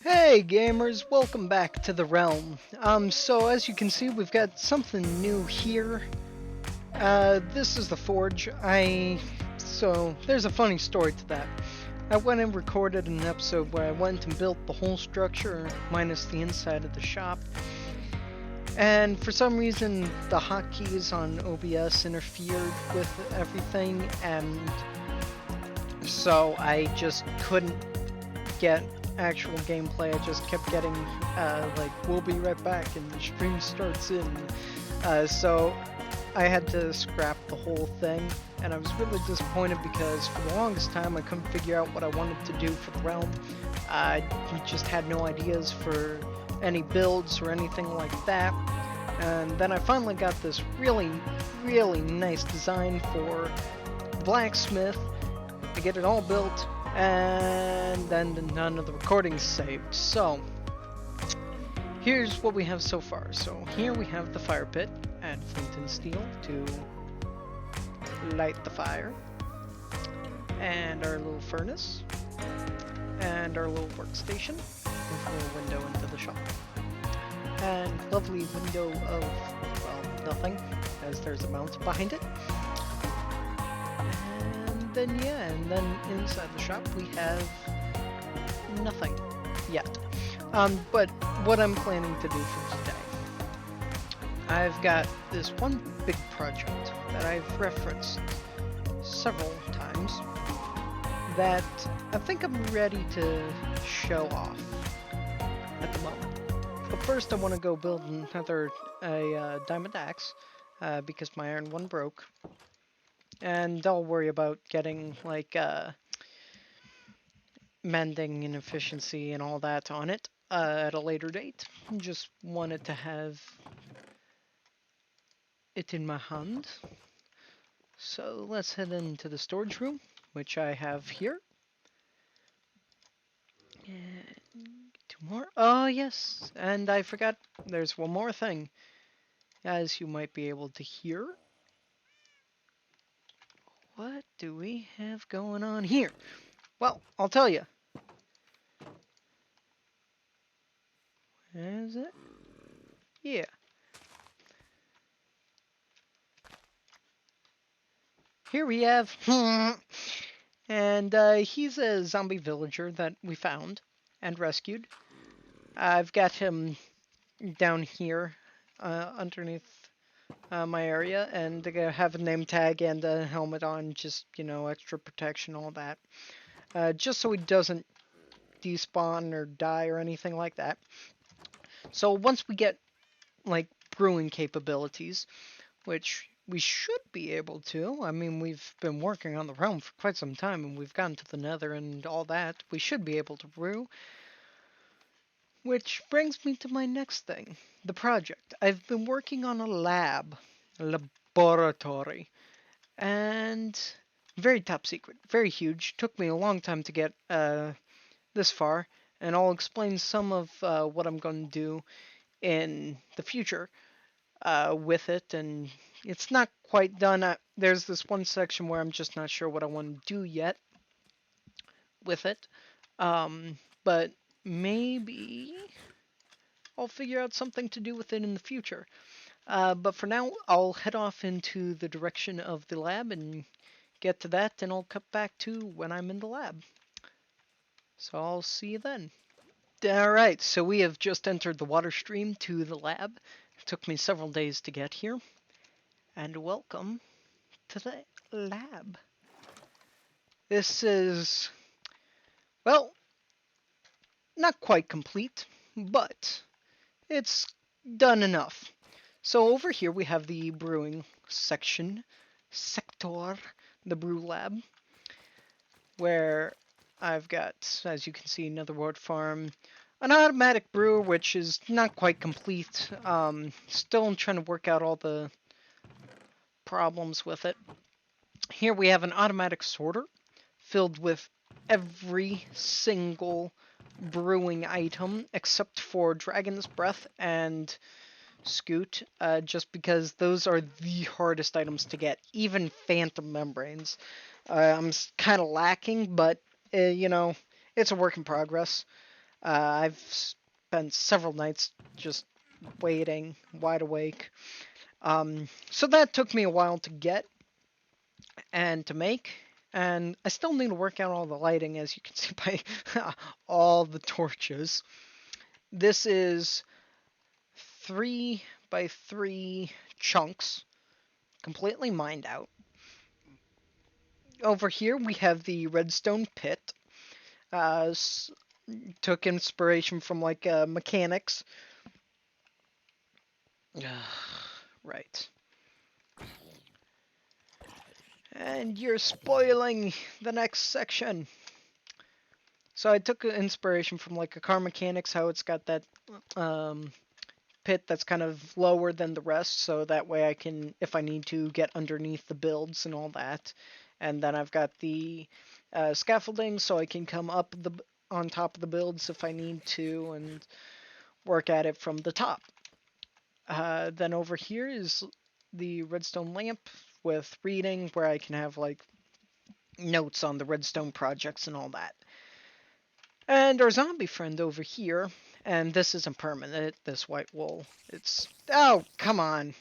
Hey gamers, welcome back to TheRealm. So as you can see, we've got something new here. This is the forge. So there's a funny story to that. I went and recorded an episode where I went and built the whole structure, minus the inside of the shop. And for some reason, the hotkeys on OBS interfered with everything, and so I just couldn't get actual gameplay. I just kept getting like, we'll be right back and the stream starts in. So I had to scrap the whole thing, and I was really disappointed because for the longest time I couldn't figure out what I wanted to do for the realm. I just had no ideas for any builds or anything like that. And then I finally got this really nice design for blacksmith. I get it all built, and then none of the recordings saved. So here's what we have so far. So here we have the fire pit and flint and steel to light the fire, and our little furnace, and our little workstation with a little window into the shop, and lovely window of, well, nothing, as there's a mount behind it. And then inside the shop we have nothing yet. But what I'm planning to do for today, I've got this one big project that I've referenced several times that I think I'm ready to show off at the moment. But first I want to go build another diamond axe because my iron one broke. And I'll worry about getting, like, mending and efficiency and all that on it at a later date. Just wanted to have it in my hand. So let's head into the storage room, which I have here. And two more. Oh, yes. And I forgot there's one more thing. As you might be able to hear. What do we have going on here? Well, I'll tell you. Is it? Yeah. Here we have, and he's a zombie villager that we found and rescued. I've got him down here underneath my area, and I have a name tag and a helmet on, just, extra protection, all that. Just so he doesn't despawn or die or anything like that. So once we get, like, brewing capabilities, which we should be able to. I mean, we've been working on the realm for quite some time, and we've gotten to the nether and all that. We should be able to brew. Which brings me to my next thing, the project. I've been working on a laboratory, and very top secret, very huge. Took me a long time to get this far, and I'll explain some of what I'm going to do in the future with it, and it's not quite done. There's this one section where I'm just not sure what I want to do yet with it, but maybe I'll figure out something to do with it in the future. But for now, I'll head off into the direction of the lab and get to that, and I'll cut back to when I'm in the lab. So I'll see you then. Alright, so we have just entered the water stream to the lab. It took me several days to get here. And welcome to the lab. This is, well, not quite complete, but it's done enough. So over here we have the brewing sector, the brew lab, where I've got, as you can see, another wood farm, an automatic brewer, which is not quite complete. Still trying to work out all the problems with it. Here we have an automatic sorter filled with every single brewing item except for Dragon's Breath and Scoot, just because those are the hardest items to get. Even Phantom Membranes. I'm kind of lacking, but, it's a work in progress. I've spent several nights just waiting, wide awake. So that took me a while to get and to make. And I still need to work out all the lighting, as you can see by all the torches. This is 3 by 3 chunks, completely mined out. Over here we have the redstone pit. Uh, Took inspiration from like mechanics. Right. And you're spoiling the next section. So I took inspiration from like a car mechanics, how it's got that um, pit that's kind of lower than the rest, so that way I can, if I need to, get underneath the builds and all that. And then I've got the scaffolding, so I can come up on top of the builds if I need to, and work at it from the top. Then over here is the redstone lamp with reading, where I can have like notes on the redstone projects and all that. And our zombie friend over here, and this isn't permanent, this white wool. It's. Oh, come on.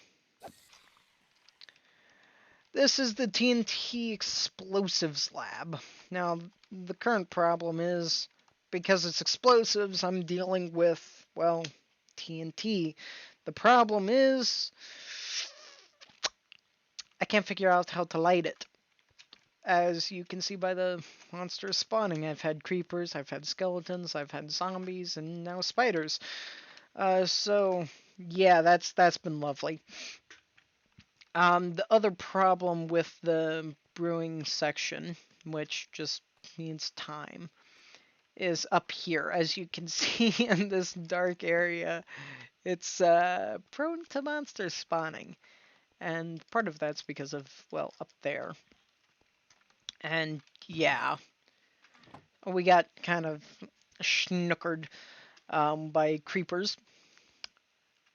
This is the TNT explosives lab. Now, the current problem is because it's explosives, I'm dealing with, well, TNT. The problem is I can't figure out how to light it. As you can see by the monsters spawning, I've had creepers, I've had skeletons, I've had zombies, and now spiders. So yeah, that's been lovely. The other problem with the brewing section, which just needs time, is up here. As you can see in this dark area, it's prone to monster spawning. And part of that's because of, well, up there. And yeah, we got kind of snookered by creepers.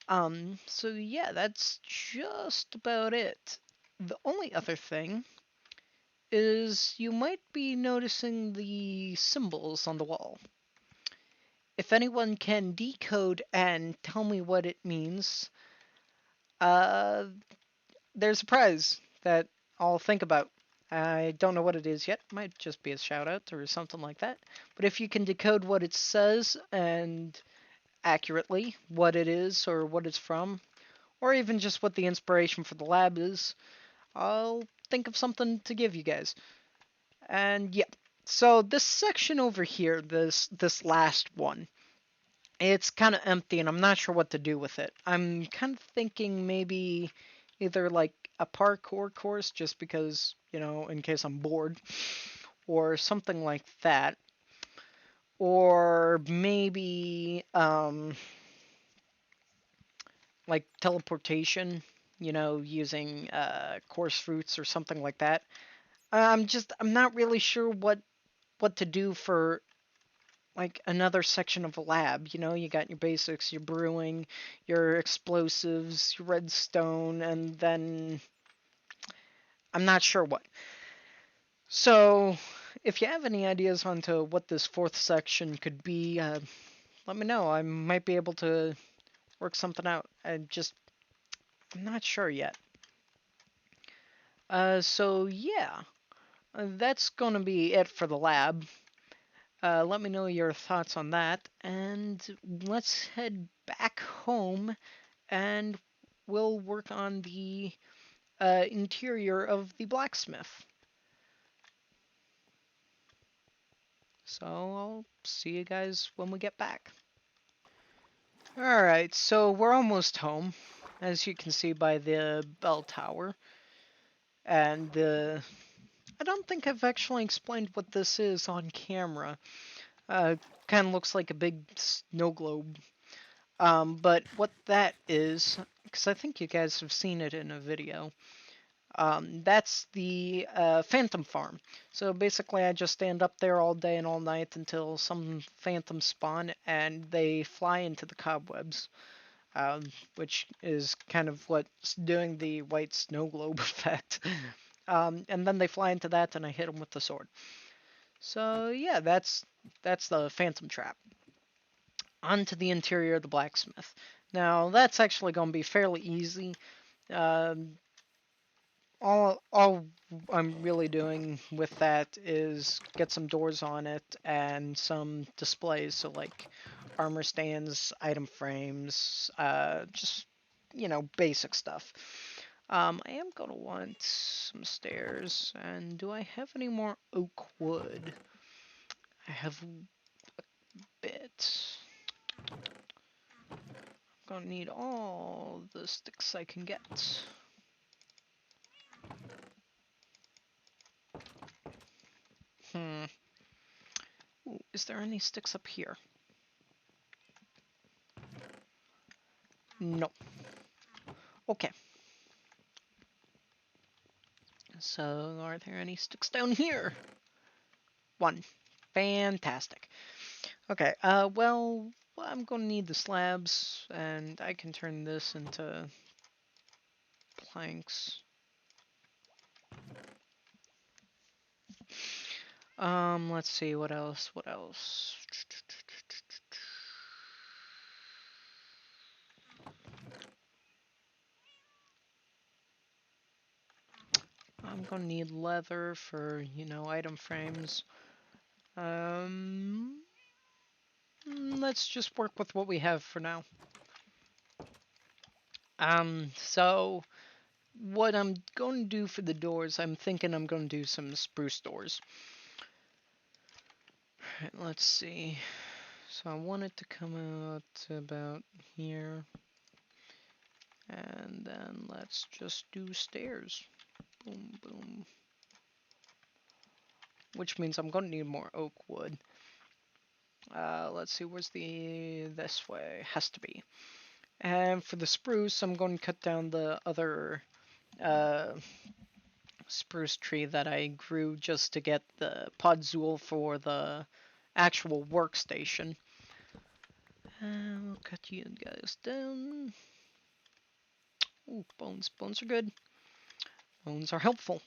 So yeah, that's just about it. The only other thing is you might be noticing the symbols on the wall. If anyone can decode and tell me what it means, uh, there's a prize that I'll think about. I don't know what it is yet. Might just be a shout out or something like that. But if you can decode what it says and accurately what it is or what it's from, or even just what the inspiration for the lab is, I'll think of something to give you guys. And yeah, so this section over here, this last one, it's kind of empty, and I'm not sure what to do with it. I'm kind of thinking maybe either like a parkour course, just because, in case I'm bored, or something like that, or maybe like teleportation, using course fruits or something like that. I'm not really sure what to do for like another section of a lab. You got your basics, your brewing, your explosives, your redstone, and then I'm not sure what. So, if you have any ideas onto what this fourth section could be, let me know. I might be able to work something out. I'm not sure yet. So yeah, that's gonna be it for the lab. Let me know your thoughts on that, and let's head back home and we'll work on the interior of the blacksmith. So I'll see you guys when we get back. Alright, so we're almost home, as you can see by the bell tower. And I don't think I've actually explained what this is on camera. Kind of looks like a big snow globe. But what that is, because I think you guys have seen it in a video, that's the phantom farm. So basically, I just stand up there all day and all night until some phantoms spawn and they fly into the cobwebs, which is kind of what's doing the white snow globe effect. And then they fly into that, and I hit them with the sword. So yeah, that's the phantom trap. onto the interior of the blacksmith. Now that's actually going to be fairly easy. Um, all I'm really doing with that is get some doors on it and some displays, so like armor stands, item frames, just basic stuff. I am gonna want some stairs, and do I have any more oak wood? I have a bit. Gonna need all the sticks I can get. Hmm. Ooh, is there any sticks up here? No. Okay. So, are there any sticks down here? One. Fantastic. Okay, well, I'm gonna need the slabs, and I can turn this into planks. Let's see, what else? I'm gonna need leather for, item frames. Um, let's just work with what we have for now. So what I'm going to do for the doors, I'm thinking I'm going to do some spruce doors. Alright, let's see. So I want it to come out about here. And then let's just do stairs. Boom, boom. Which means I'm going to need more oak wood. Let's see, where's this way? Has to be. And for the spruce, I'm going to cut down the other uh, spruce tree that I grew just to get the podzol for the actual workstation. And we'll cut you guys down. Ooh, bones. Bones are good. Bones are helpful.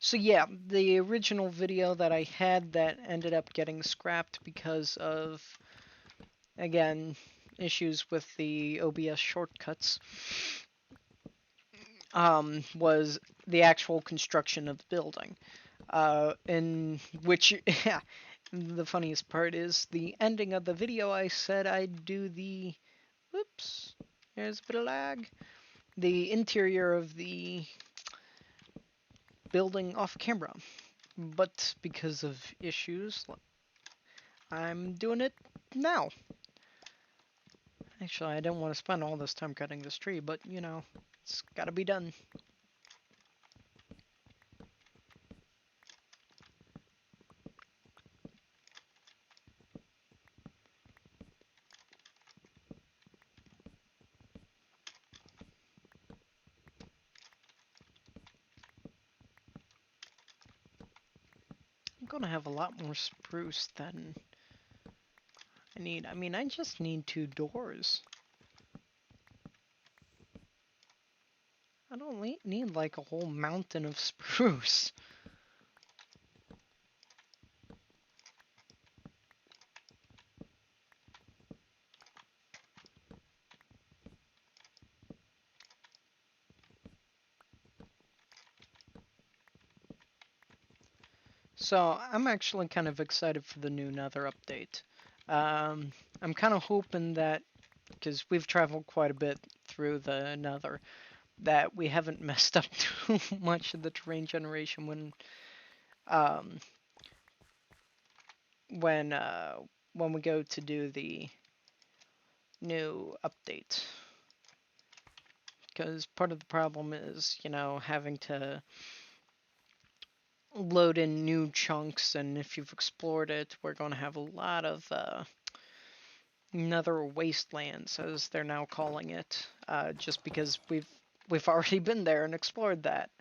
So yeah, the original video that I had that ended up getting scrapped because of, again, issues with the OBS shortcuts, was the actual construction of the building. In which, yeah, the funniest part is the ending of the video I said I'd do the, whoops, there's a bit of lag, the interior of the building off camera. But because of issues, I'm doing it now. Actually, I don't want to spend all this time cutting this tree, but it's gotta be done. I'm gonna have a lot more spruce than I need. I mean, I just need 2 doors. I don't need like a whole mountain of spruce. So I'm actually kind of excited for the new Nether update. I'm kind of hoping that, because we've traveled quite a bit through the Nether, that we haven't messed up too much of the terrain generation um, when when we go to do the new update. Because part of the problem is, having to load in new chunks, and if you've explored it, we're going to have a lot of nether wastelands, as they're now calling it, just because we've already been there and explored that.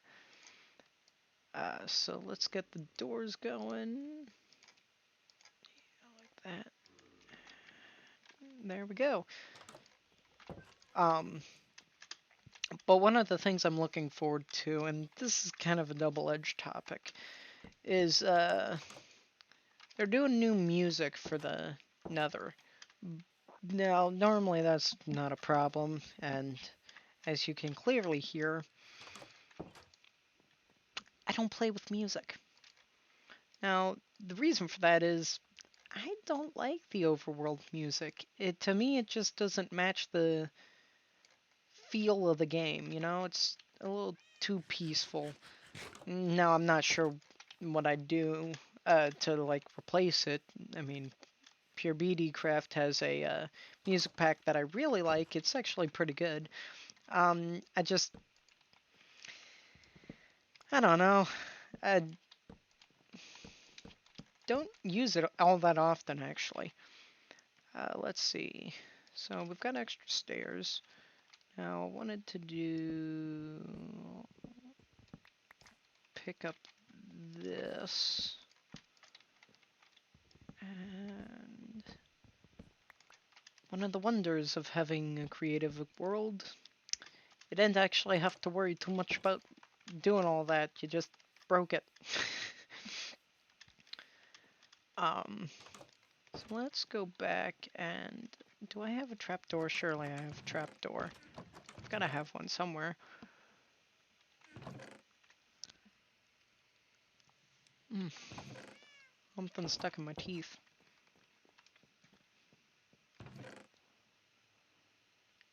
So let's get the doors going. Like that. There we go. But one of the things I'm looking forward to, and this is kind of a double-edged topic, is They're doing new music for the Nether. Now, normally that's not a problem, and as you can clearly hear, I don't play with music. Now, the reason for that is I don't like the overworld music. To me, it just doesn't match the feel of the game, you know? It's a little too peaceful. Now, I'm not sure what I'd do to, like, replace it. I mean, Pure BD Craft has a music pack that I really like. It's actually pretty good. I don't know. I don't use it all that often, actually. Let's see. So we've got extra stairs. Now, I wanted to pick up this. And one of the wonders of having a creative world, you didn't actually have to worry too much about doing all that. You just broke it. So let's go back and... Do I have a trapdoor? Surely I have a trapdoor. I've got to have one somewhere. Something stuck in my teeth.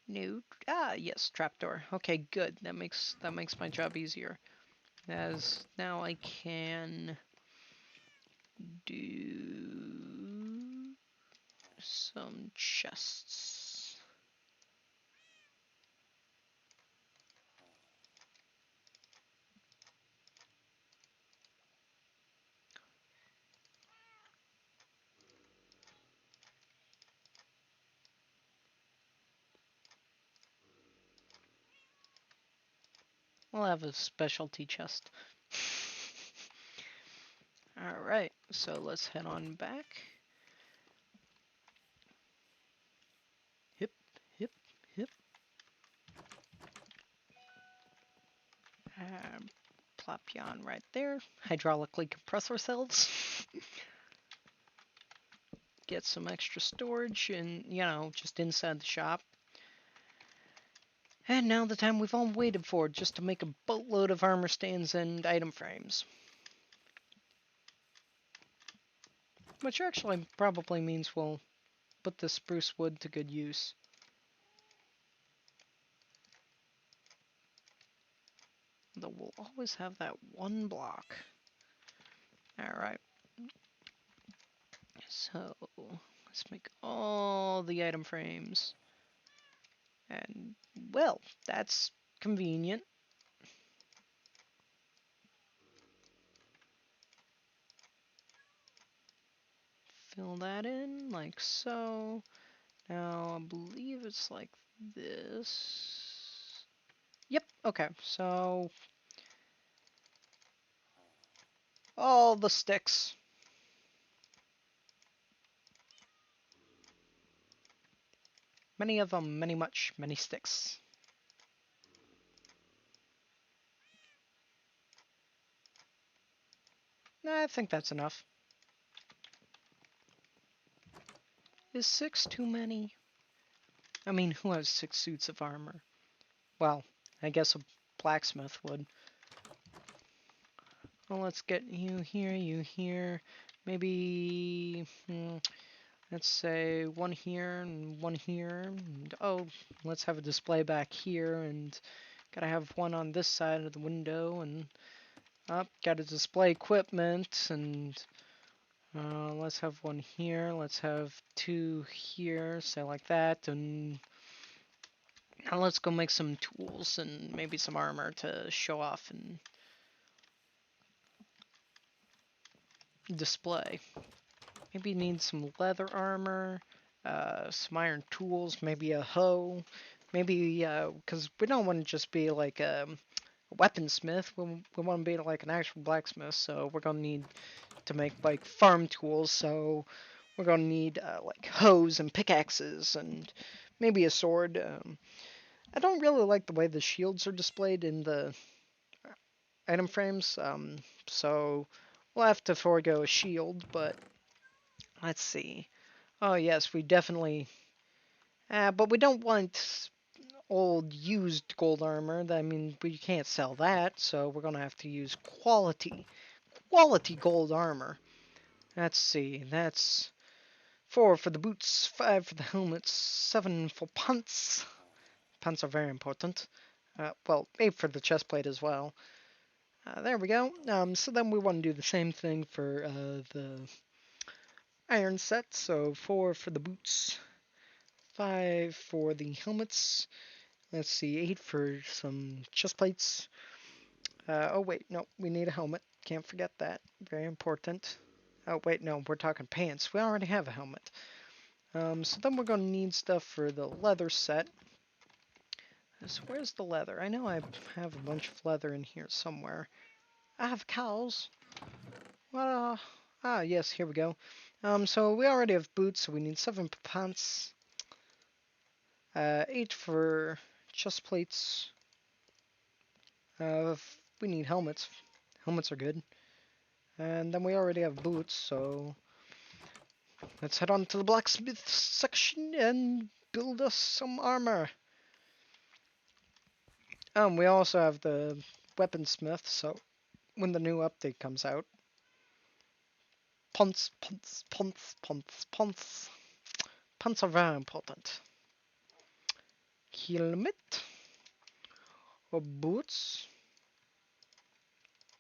No. Yes, trapdoor. Okay, good. That makes my job easier. As now I can do some chests. We'll have a specialty chest. Alright, so let's head on back. Hip, hip, hip. Plop you on right there. Hydraulically compress ourselves. Get some extra storage and, you know, just inside the shop. And now the time we've all waited for, just to make a boatload of armor stands and item frames. Which actually probably means we'll put the spruce wood to good use. Though we'll always have that one block. Alright. So, let's make all the item frames. And, well, that's convenient. Fill that in, like so. Now, I believe it's like this. Yep, okay, so... all the sticks. Many of them, many sticks. Nah, I think that's enough. Is 6 too many? I mean, who has 6 suits of armor? Well, I guess a blacksmith would. Well, let's get you here. Maybe, let's say 1 here and 1 here. And, oh, let's have a display back here, and gotta have 1 on this side of the window, and gotta display equipment, and let's have 1 here. Let's have 2 here, say like that, and now let's go make some tools and maybe some armor to show off and display. Maybe need some leather armor, some iron tools, maybe a hoe, maybe, because we don't want to just be like a weaponsmith, we want to be like an actual blacksmith, so we're going to need to make like farm tools, so we're going to need like hoes and pickaxes and maybe a sword. I don't really like the way the shields are displayed in the item frames, so we'll have to forego a shield, but Let's see. Oh yes, we definitely. But we don't want old used gold armor. I mean, we can't sell that, so we're gonna have to use quality gold armor. Let's see. That's 4 for the boots, 5 for the helmets, 7 for pants. Pants are very important. Well, 8 for the chest plate as well. There we go. So then we want to do the same thing for the iron set. So 4 for the boots, 5 for the helmets. Let's see, 8 for some chest plates. Oh wait, no, we need a helmet. Can't forget that. Very important. Oh wait, no, we're talking pants. We already have a helmet. So then we're gonna need stuff for the leather set. So where's the leather? I know I have a bunch of leather in here somewhere. I have cows. What? Yes, here we go. So we already have boots, so we need 7 for pants. 8 for chest plates. We need helmets. Helmets are good. And then we already have boots, so let's head on to the blacksmith section and build us some armor. We also have the weaponsmith, so when the new update comes out, punts, punts, punts, punts, punts. Punts are very important. Helmet or boots.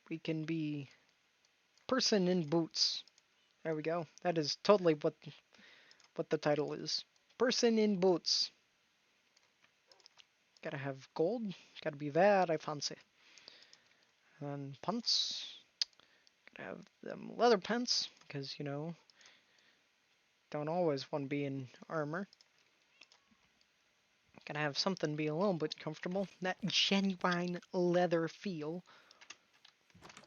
We can be person in boots. There we go. That is totally what the title is. Person in boots. Gotta have gold. Gotta be very fancy. And pants. Gotta have them leather pants because don't always want to be in armor. Gotta have something be a little bit comfortable. That genuine leather feel.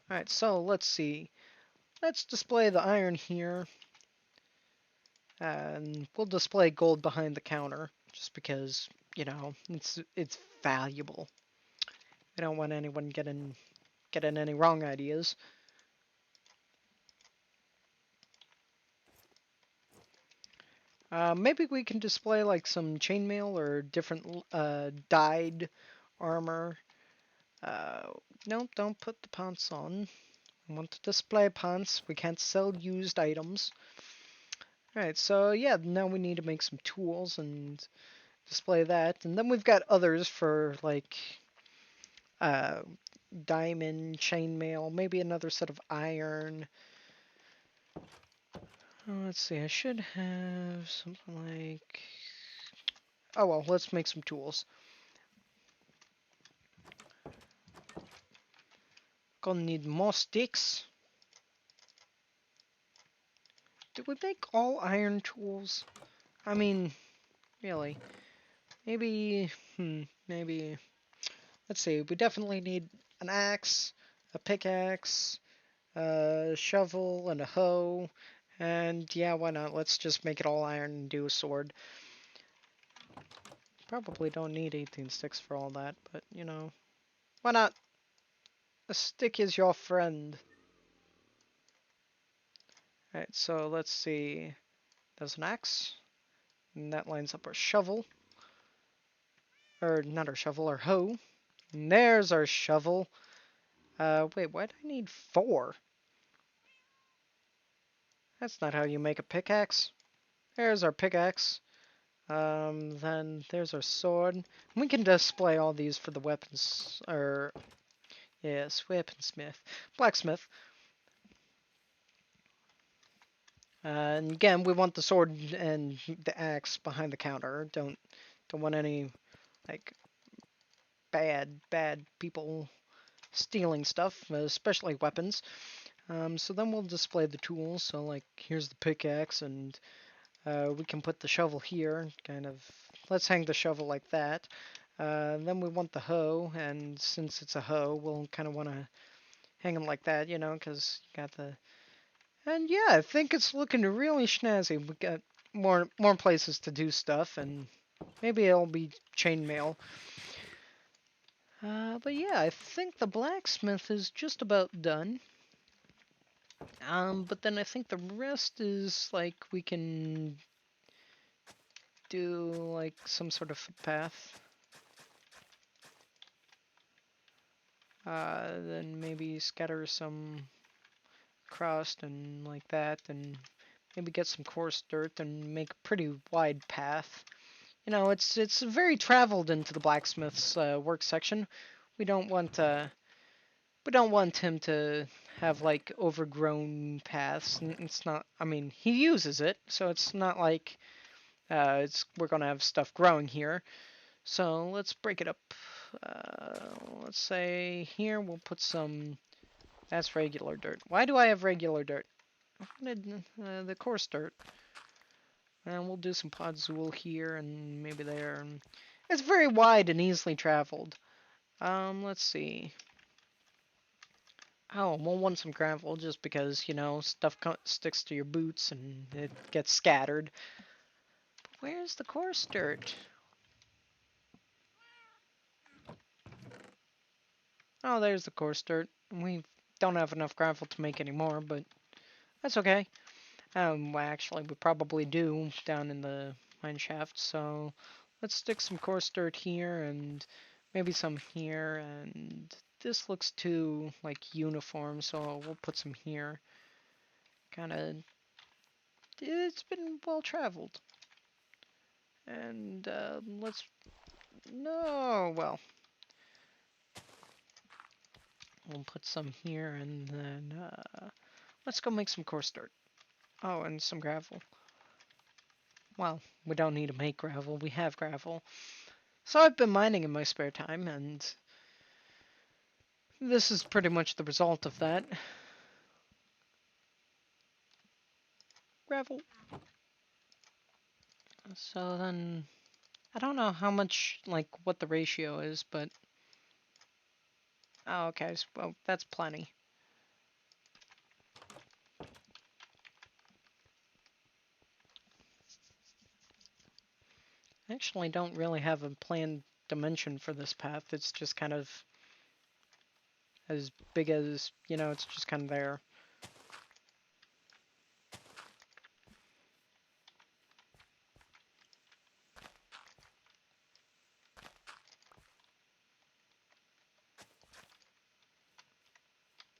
Alright, so let's see. Let's display the iron here. And we'll display gold behind the counter. Just because, it's valuable. We don't want anyone getting any wrong ideas. Maybe we can display like some chainmail or different dyed armor. No, don't put the pants on. I want to display pants. We can't sell used items. Alright, so yeah, now we need to make some tools and display that. And then we've got others for like uh, diamond, chainmail, maybe another set of iron. Let's see, I should have something like... Oh well, let's make some tools. Gonna need more sticks. Did we make all iron tools? I mean, really. Maybe, maybe... Let's see, we definitely need an axe, a pickaxe, a shovel, and a hoe. And yeah, why not? Let's just make it all iron and do a sword. Probably don't need 18 sticks for all that, but why not? A stick is your friend. Alright, so let's see. There's an axe. And that lines up our shovel. Or not our shovel, our hoe. And there's our shovel. Wait, why do I need 4? That's not how you make a pickaxe. There's our pickaxe. Then there's our sword. We can display all these for the weapons, or, yes, weaponsmith. Blacksmith. And again, we want the sword and the axe behind the counter. Don't want any, like, bad people stealing stuff, especially weapons. So then we'll display the tools. So like, here's the pickaxe, and we can put the shovel here. Kind of, let's hang the shovel like that. Then we want the hoe, and since it's a hoe, we'll kind of want to hang them like that, because you got the... And yeah, I think it's looking really snazzy. We got more places to do stuff, and maybe it'll be chainmail. But yeah, I think the blacksmith is just about done. But then I think the rest is like we can do like some sort of footpath. Then maybe scatter some crust and like that, and maybe get some coarse dirt and make a pretty wide path. You know, it's very traveled into the blacksmith's work section. We don't want we don't want him to have like overgrown paths. It's not. I mean, he uses it, so it's not like it's we're gonna have stuff growing here. So let's break it up. Uh, let's say here we'll put some. That's regular dirt. Why do I have regular dirt? I wanted the coarse dirt. And we'll do some podzol here and maybe there. And it's very wide and easily traveled. Let's see. Oh, we'll want some gravel just because, you know, stuff sticks to your boots and it gets scattered. But where's the coarse dirt? Oh, there's the coarse dirt. We don't have enough gravel to make any more, but that's okay. Well, actually, we probably do down in the mine shaft, so let's stick some coarse dirt here and maybe some here, and this looks too, like, uniform, so we'll put some here. Kinda, it's been well traveled. And, no, well, we'll put some here, and then, let's go make some coarse dirt. Oh, and some gravel. Well, we don't need to make gravel, we have gravel. So I've been mining in my spare time, and this is pretty much the result of that. Gravel. So then, I don't know how much, like, what the ratio is, but... Oh, okay, well, that's plenty. I actually don't really have a planned dimension for this path. It's just kind of as big as, you know, it's just kind of there.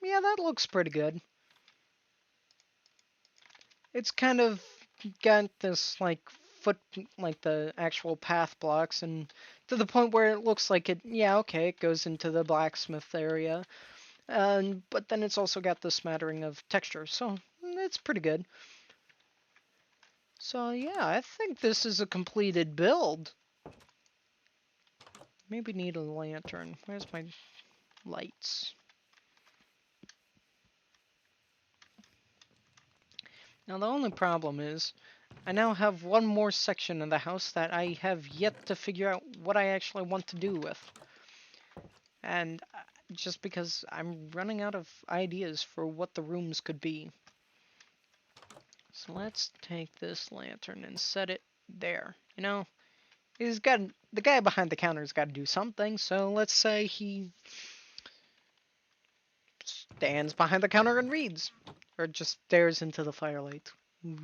Yeah, that looks pretty good. It's kind of got this, like, foot, like the actual path blocks, and to the point where it looks like it, yeah, okay, it goes into the blacksmith area. But then it's also got the smattering of texture, so it's pretty good. So yeah, I think this is a completed build. Maybe need a lantern. Where's my lights? Now the only problem is, I now have one more section of the house that I have yet to figure out what I actually want to do with. And just because I'm running out of ideas for what the rooms could be. So let's take this lantern and set it there. You know, he's got the guy behind the counter's got to do something. So let's say he stands behind the counter and reads, or just stares into the firelight. Ooh.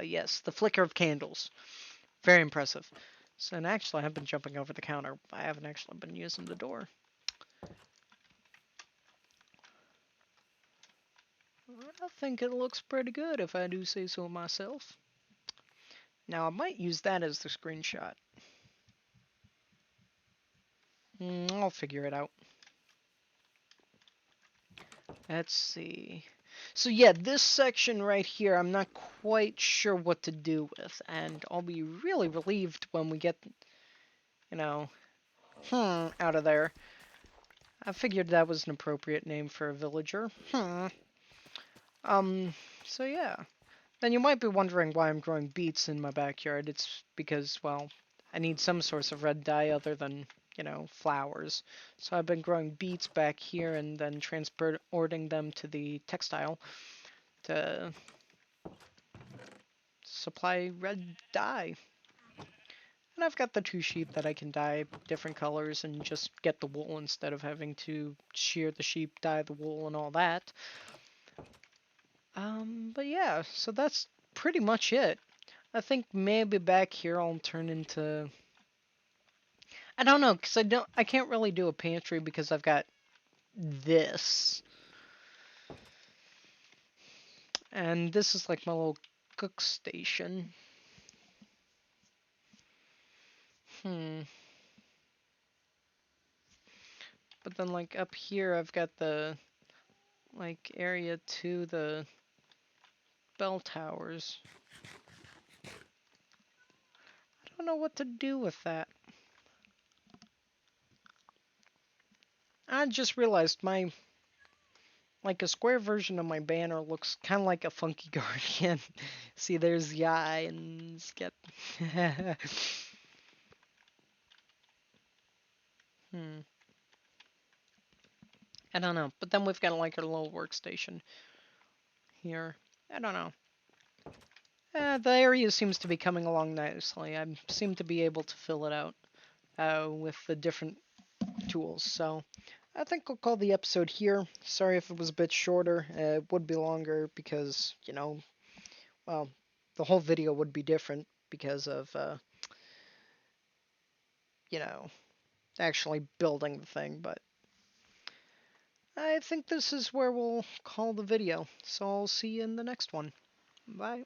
Yes, the flicker of candles. Very impressive. So, and actually, I've been jumping over the counter. I haven't actually been using the door. I think it looks pretty good if I do say so myself. Now, I might use that as the screenshot. I'll figure it out. Let's see. So yeah, this section right here, I'm not quite sure what to do with, and I'll be really relieved when we get, you know, out of there. I figured that was an appropriate name for a villager. Um, so yeah. Then you might be wondering why I'm growing beets in my backyard. It's because, well, I need some source of red dye other than, you know, flowers. So I've been growing beets back here and then transporting them to the textile to supply red dye. And I've got the 2 sheep that I can dye different colors and just get the wool instead of having to shear the sheep, dye the wool, and all that. But yeah, so that's pretty much it. I think maybe back here I'll turn into, I don't know, cause I can't really do a pantry because I've got this, and this is like my little cook station. Hmm. But then like up here I've got the like area to the bell towers. I don't know what to do with that. I just realized my like a square version of my banner looks kind of like a funky guardian. See, there's the eye and get. hmm. I don't know, but then we've got like our little workstation here. I don't know. The area seems to be coming along nicely. I seem to be able to fill it out with the different tools. So I think I'll call the episode here. Sorry if it was a bit shorter. It would be longer because, well, the whole video would be different because of, you know, actually building the thing. But I think this is where we'll call the video. So I'll see you in the next one. Bye.